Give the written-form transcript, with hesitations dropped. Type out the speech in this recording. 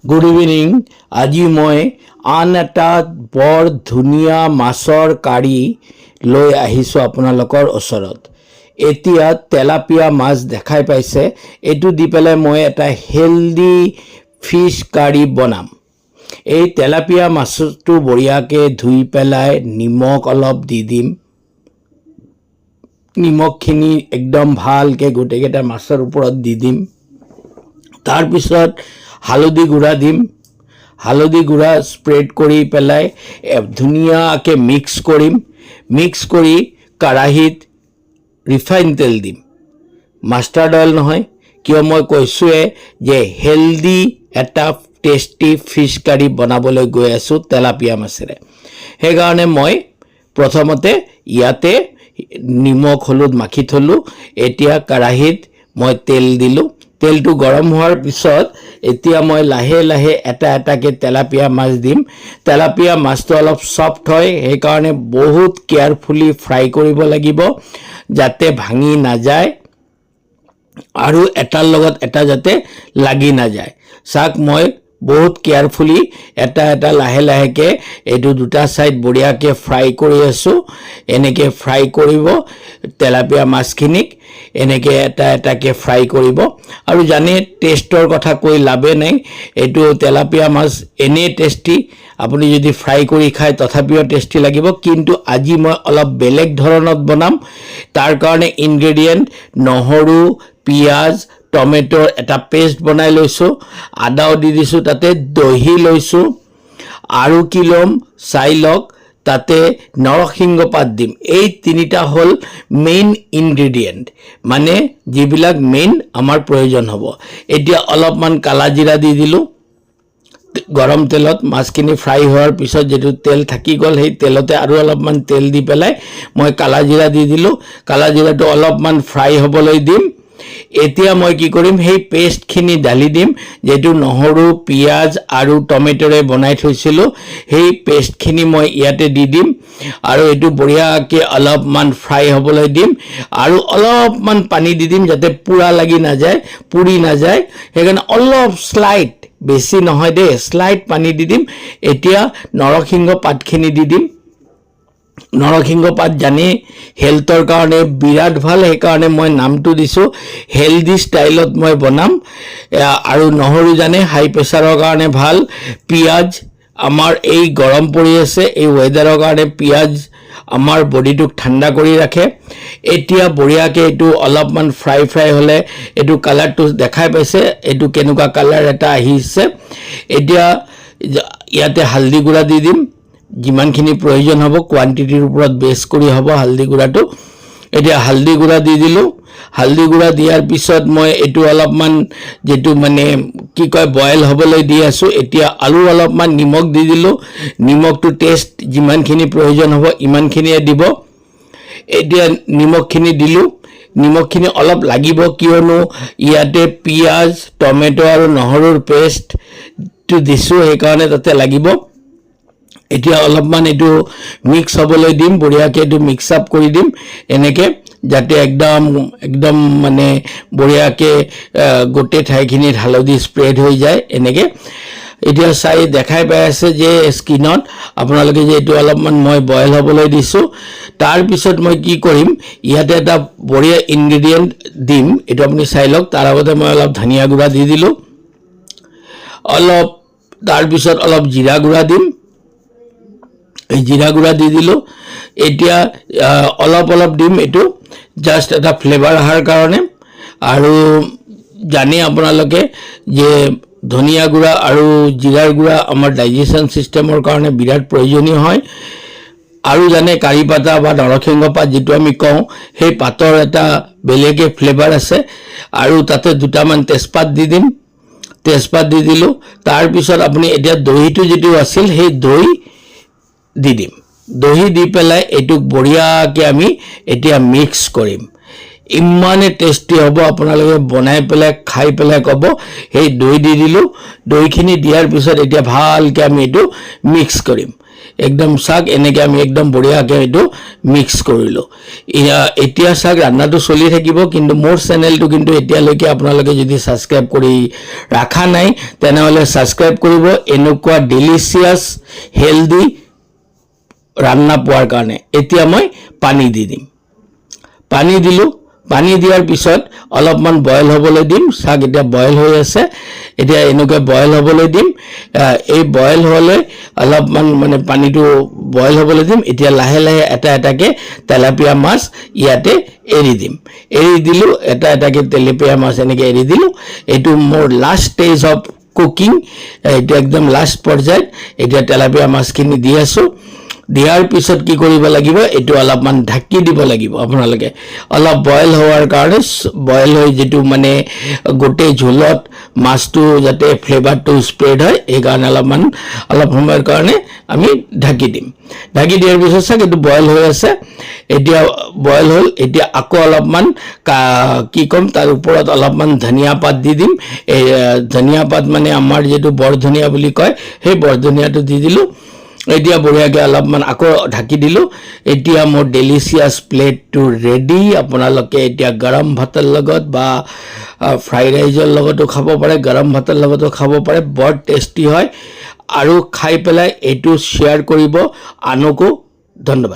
Good evening. আজি মই আন এটা বৰ ধুনীয়া মাছৰ কাৰী লৈ আহিছোঁ আপোনালোকৰ ওচৰত। এতিয়া তেলাপিয়া মাছ দেখাই পাইছে, এইটো দি পেলাই মই এটা হেল্দি ফিছ কাৰী বনাম। এই তেলাপিয়া মাছটো বঢ়িয়াকৈ ধুই পেলাই নিমখ অলপ দি দিম। নিমখখিনি একদম ভালকৈ গোটেইকেইটা মাছৰ ওপৰত দি দিম। তাৰপিছত হালধি গুড়া দিম। হালধি গুড়া স্প্ৰেড কৰি পেলাই ধুনীয়াকৈ মিক্স কৰিম। মিক্স কৰি কেৰাহীত ৰিফাইন তেল দিম, মাষ্টাৰ্ড অইল নহয়, কিয় মই কৈছোঁৱে যে হেল্দি এটা টেষ্টি ফিছ কাৰী বনাবলৈ গৈ আছোঁ তেলাপিয়া মাছেৰে। সেইকাৰণে মই প্ৰথমতে ইয়াতে নিমখ হলুদ মাখি থলোঁ। এতিয়া কেৰাহীত মই তেল দিলোঁ। তেলটো গৰম হোৱাৰ পিছত এতিয়া মই লাহে লাহে এটা এটাকৈ তেলাপিয়া মাছ দিম। তেলাপিয়া মাছটো অলপ ছফ্ট হয়, সেইকাৰণে বহুত কেয়াৰফুলি ফ্ৰাই কৰিব লাগিব যাতে ভাঙি নাযায় আৰু এটাৰ লগত এটা যাতে লাগি নাযায়। চাওক, মই বহুত কেয়াৰফুলি এটা এটা লাহে লাহেকৈ এইটো দুটা ছাইড বঢ়িয়াকৈ ফ্ৰাই কৰি আছোঁ। এনেকৈ ফ্ৰাই কৰিব তেলাপিয়া মাছখিনিক, এনেকৈ এটা এটাকৈ ফ্ৰাই কৰিব। আৰু জানে টেষ্টৰ কথা কৈ লাভে নাই, এইটো তেলাপিয়া মাছ এনেই টেষ্টি, আপুনি যদি ফ্ৰাই কৰি খায় তথাপিও টেষ্টি লাগিব। কিন্তু আজি মই অলপ বেলেগ ধৰণত বনাম। তাৰ কাৰণে ইনগ্ৰেডিয়েণ্ট নহৰু, পিঁয়াজ, টমেটোৰ এটা পেষ্ট বনাই লৈছোঁ। আদাও দি দিছোঁ, তাতে দহি লৈছোঁ। আৰু কি ল'ম চাই লওক, তাতে নৰসিংহ পাত দিম। এই তিনিটা হ'ল মেইন ইনগ্ৰেডিয়েণ্ট, মানে যিবিলাক মেইন আমাৰ প্ৰয়োজন হ'ব। এতিয়া অলপমান কালা জিৰা দি দিলোঁ গৰম তেলত। মাছখিনি ফ্ৰাই হোৱাৰ পিছত যিটো তেল থাকি গ'ল, সেই তেলতে আৰু অলপমান তেল দি পেলাই মই কালা জিৰা দি দিলোঁ। কালা জিৰাটো অলপমান ফ্ৰাই হ'বলৈ দিম। এতিয়া মই কি কৰিম, সেই পেষ্টখিনি ঢালি দিম, যিটো নহৰু, পিঁয়াজ আৰু টমেটোৰে বনাই থৈছিলোঁ। সেই পেষ্টখিনি মই ইয়াতে দি দিম আৰু এইটো বঢ়িয়াকৈ অলপমান ফ্ৰাই হ'বলৈ দিম। আৰু অলপমান পানী দি দিম যাতে পুৰা লাগি নাযায়, পুৰি নাযায়। সেইকাৰণে অলপ শ্লাইট, বেছি নহয় দেই, শ্লাইট পানী দি দিম। এতিয়া নৰসিংহ পাতখিনি দি দিম। নৰসিংহ পাত জানেই হেল্থৰ কাৰণে বিৰাট ভাল, সেইকাৰণে মই নামটো দিছোঁ হেল্ডি ষ্টাইলত মই বনাম। আৰু নহৰু জানে হাই প্ৰেছাৰৰ কাৰণে ভাল। পিঁয়াজ, আমাৰ এই গৰম পৰি আছে, এই ৱেডাৰৰ কাৰণে পিঁয়াজ আমাৰ বডিটোক ঠাণ্ডা কৰি ৰাখে। এতিয়া বঢ়িয়াকৈ এইটো অলপমান ফ্ৰাই হ'লে এইটো কালাৰটো দেখাই পাইছে, এইটো কেনেকুৱা কালাৰ এটা আহিছে। এতিয়া ইয়াতে হালধি গুড়া দি দিম, যিমানখিনি প্ৰয়োজন হ'ব, কোৱান্টিটিৰ ওপৰত বেছ কৰি হ'ব হালধি গুড়াটো। এতিয়া হালধি গুড়া দি দিলোঁ। হালধি গুড়া দিয়াৰ পিছত মই এইটো অলপমান যিটো মানে কি কয় বইল হ'বলৈ দি আছোঁ। এতিয়া আলু অলপমান নিমখ দি দিলোঁ। নিমখটো টেষ্ট যিমানখিনি প্ৰয়োজন হ'ব ইমানখিনিয়ে দিব। এতিয়া নিমখখিনি দিলোঁ। নিমখখিনি অলপ লাগিব, কিয়নো ইয়াতে পিঁয়াজ, টমেটো আৰু নহৰুৰ পেষ্টটো দিছোঁ, সেইকাৰণে তাতে লাগিব। এতিয়া অলপমান এইটো মিক্স হ'বলৈ দিম, বঢ়িয়াকৈ এইটো মিক্স আপ কৰি দিম এনেকৈ, যাতে একদম মানে বঢ়িয়াকৈ গোটেই ঠাইখিনিত হালধি স্প্ৰেড হৈ যায় এনেকৈ। এতিয়া চাই দেখাই পাই আছে যে স্কিনত আপোনালোকে যে এইটো অলপমান মই বইল হ'বলৈ দিছোঁ। তাৰপিছত মই কি কৰিম, ইয়াতে এটা বঢ়িয়া ইনগ্ৰেডিয়েণ্ট দিম, এইটো আপুনি চাই লওক। তাৰ আগতে মই অলপ ধনিয়া গুড়া দি দিলোঁ অলপ। তাৰপিছত অলপ জিৰা গুড়া দিম, এই জিৰা গুড়া দি দিলোঁ। এতিয়া অলপ দিম, এইটো জাষ্ট এটা ফ্লেভাৰ অহাৰ কাৰণে। আৰু জানে আপোনালোকে যে ধনিয়া গুড়া আৰু জিৰাৰ গুড়া আমাৰ ডাইজেশ্যন ছিষ্টেমৰ কাৰণে বিৰাট প্ৰয়োজনীয় হয়। আৰু জানে কাৰি পাতা বা নৰসিংহ পাত যিটো আমি কওঁ, সেই পাতৰ এটা বেলেগে ফ্লেভাৰ আছে। আৰু তাতে দুটামান তেজপাত দি দিম, তেজপাত দি দিলোঁ। তাৰপিছত আপুনি এতিয়া দহিটো যিটো আছিল, সেই দহি দি দিম। দহি দি পেলাই এইটোক বঢ়িয়াকৈ আমি এতিয়া মিক্স কৰিম। ইমানে টেষ্টি হ'ব, আপোনালোকে বনাই পেলাই খাই পেলাই ক'ব। সেই দৈ দি দিলোঁ। দৈখিনি দিয়াৰ পিছত এতিয়া ভালকৈ আমি এইটো মিক্স কৰিম। একদম চাওক এনেকৈ আমি একদম বঢ়িয়াকৈ এইটো মিক্স কৰিলোঁ এতিয়া চাওক ৰান্নাটো চলি থাকিব কিন্তু মোৰ চেনেলটো কিন্তু এতিয়ালৈকে আপোনালোকে যদি ছাবস্ক্ৰাইব কৰি ৰাখা নাই তেনেহ'লে ছাবস্ক্ৰাইব কৰিব এনেকুৱা ডেলিচিয়াছ হেল্ডি ৰান্না পোৱাৰ কাৰণে এতিয়া মই পানী দি দিম পানী দিলোঁ পানী দিয়াৰ পিছত অলপমান বইল হ'বলৈ দিম চাওক এতিয়া বইল হৈ আছে এতিয়া এনেকৈ বইল হ'বলৈ দিম এই বইল হ'লে অলপমান মানে পানীটো বইল হ'বলৈ দিম এতিয়া লাহে লাহে এটা এটাকৈ তেলাপিয়া মাছ ইয়াতে এৰি দিম এৰি দিলোঁ এটা এটাকৈ তেলাপিয়া মাছ এনেকৈ এৰি দিলোঁ এইটো মোৰ লাষ্ট ষ্টেজ অফ কুকিং এইটো একদম লাষ্ট পৰ্যায়ত এতিয়া তেলাপিয়া মাছখিনি দি আছোঁ দিয়াৰ পিছত কি কৰিব লাগিব এইটো অলপমান ঢাকি দিব লাগিব আপোনালোকে অলপ বইল হোৱাৰ কাৰণে বইল হৈ যেটো মানে গোটেই ঝোলত মাছটো যাতে ফ্লেভাৰটো স্প্ৰেড হয় এই কাৰণে অলপ সময়ৰ কাৰণে আমি ঢাকি দিম ঢাকি দিয়াৰ পিছত চাওক এইটো বইল হৈ আছে এতিয়া বইল হ'ল এতিয়া আকৌ অলপমান কি ক'ম তাৰ ওপৰত অলপমান ধনিয়া পাত দি দিম এই ধনিয়া পাত মানে আমাৰ যেটো বৰ ধনিয়া বুলি কয় সেই বৰ ধনিয়াটো দি দিলোঁ এতিয়া বঢ়িয়াকৈ অলপমান আকৌ ঢাকি দিলোঁ এতিয়া মোৰ ডেলিচিয়াছ প্লেটটো ৰেডি আপোনালোকে এতিয়া গৰম ভাতৰ লগত বা ফ্ৰাইড ৰাইচৰ লগতো খাব পাৰে গৰম ভাতৰ লগতো খাব পাৰে বৰ টেষ্টি হয় আৰু খাই পেলাই এইটো শ্বেয়াৰ কৰিব আনকো ধন্যবাদ